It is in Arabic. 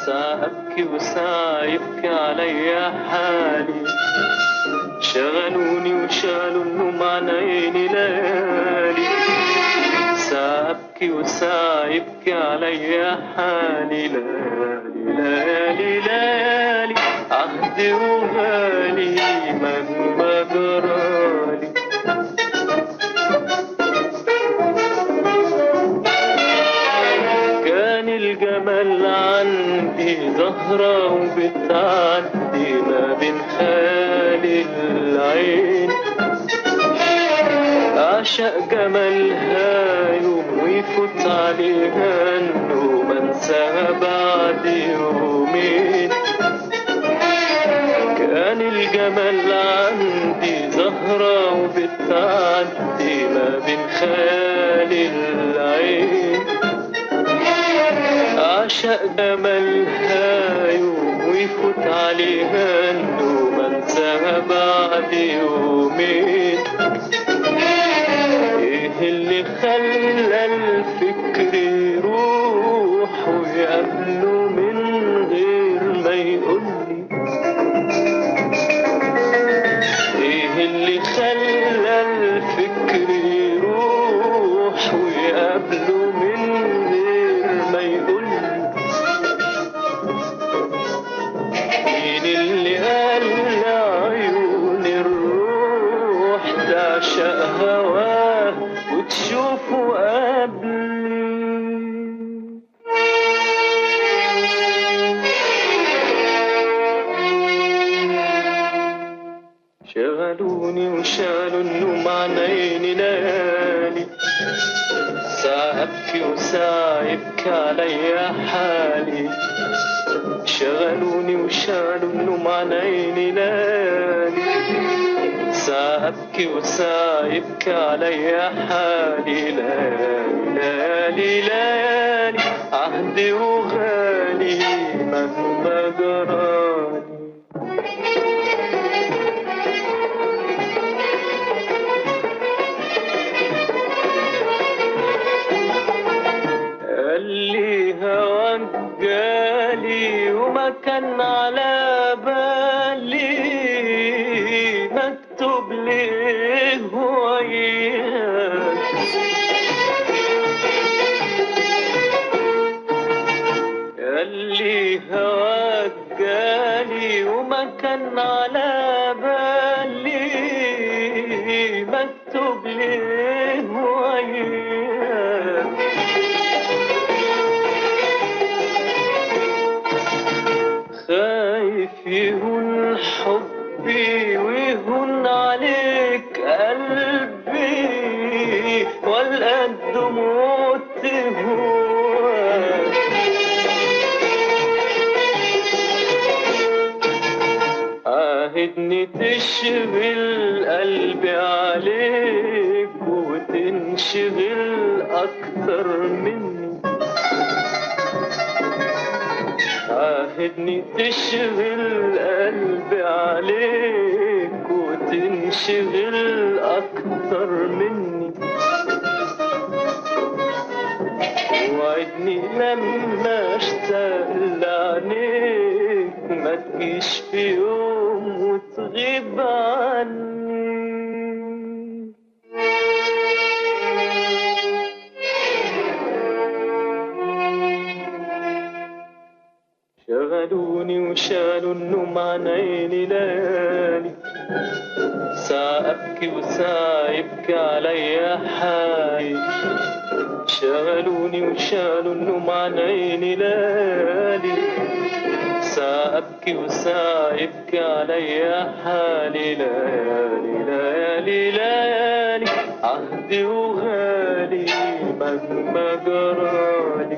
ساعة أبكي وساعة يبكي عليا حالي، شغلوني وشالوا النوم عن عيني ليالي. ساعة أبكي وساعة يبكي عليا حالي، ليالي ليالي ليالي عهدي وغالي مهما جرالي. كان الجمال عندي زهرة وبتعدي ما بين خالي العين، أعشق جمالها يوم ويفوت عليها النوم أنساها بعد يومين. كان الجمال عندي زهرة وبتعدي ما بين خالي العين، أعشق جمالها يوم ويفوت عليها النوم أنساها بعد يومين. إيه اللي خلى الفكر يروح ويقابله من غير ما يقولي؟ إيه اللي خلى الفكر يروح ويقابله من غير ما يقولي؟ مين اللي قال لعيون الروح تعشق هواه وتشوفه قبلي؟ شغلوني وشالوا النوم عن عيني ليالي، ساعة أبكي وساعة يبكي عليا حالي. شغلوني وشالوا النوم عن عيني ليالي، ساعة أبكي وساعة يبكي عليا حالي. ليالي ليالي ليالي عهدي وغالي مهما جرالي. قال لي هواك جالي وما كان على بالي، مكتوب ليه وياك؟ قال لي هواك جالي وما كان على بالي، مكتوب ليه وياك؟ خايف يهون حبي ويهون عليك قلبي والقى الدموع تهواك. عاهدني تشغل قلبي عليك وتنشغل أكتر مني. عاهدني تشغل قلبي عليك وتنشغل أكتر مني. وعدني لما اشتاق لعينيك ما تجيش في يوم وتغيب عني. شغلوني وشالوا النوم عن عيني ليالي، ساعة أبكي وساعة يبكي عليا حالي. شغلوني وشالوا النوم عن عيني ليالي، ساعة أبكي وساعة يبكي عليا حالي. ليالي ليالي ليالي عهدي وغالي مهما جرالي.